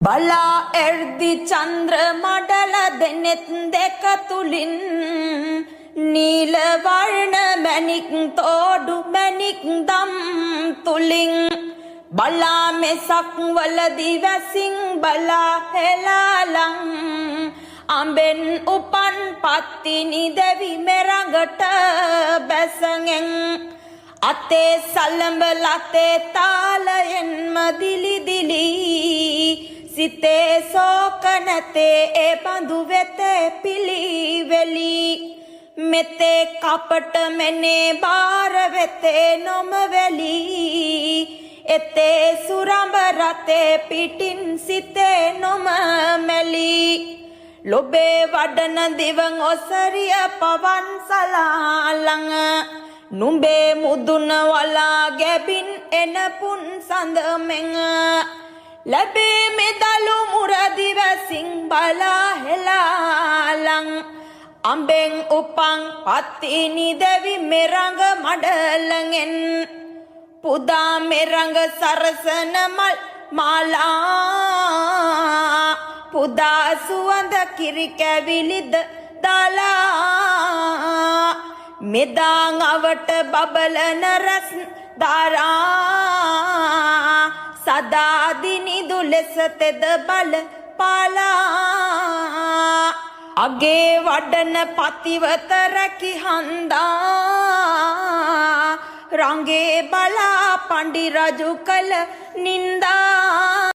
බලා එර්දි චන්ද්‍ර මඩල දෙනෙත් දෙක තුලින් නීල වර්ණ මැණික් තෝඩු මැණික් දම් තුලින් බලා මෙසක් වලදි වැසින් බලා හෙලාලං අඹෙන් උපන් පත්තිනි දෙවි මෙරඟට බැසගෙන් අතේ සලඹ ලතේ තාලයෙන්ම දිලි දිලි සිතේ සෝක නැතේ ඒ බඳු වෙතේ පිළිවෙලි මෙතේ කපට මෙනේ බාර වෙතේ නොම වෙලි එතේ සුරඹ රතේ පිටින් සිතේ නොම මෙලි ලොබේ වඩන දිවන් ඔසරිය පවන් සලාලං නුඹේ මුදුන වලා ගැබින් එන පුන් සඳ මෙං ලැබේ මෙදලු මුරදි වැසින් බලා හෙලාලං අඹෙන් උපන් පත්තිනි දෙවි මෙරඟ මඩලගෙන් පුදා මෙරඟ සරසන මල් මාලා පුදා සුවඳ කිරි කැවිලිද දාලා මෙදාං අවට බබලන රස් ධාරා සදා දිනිදු ලෙස තෙද බල පාලා අගේ වඩන පතිවත රැකි හන්දා රංගේ බලා පණ්ඩි රජු කළ නින්දා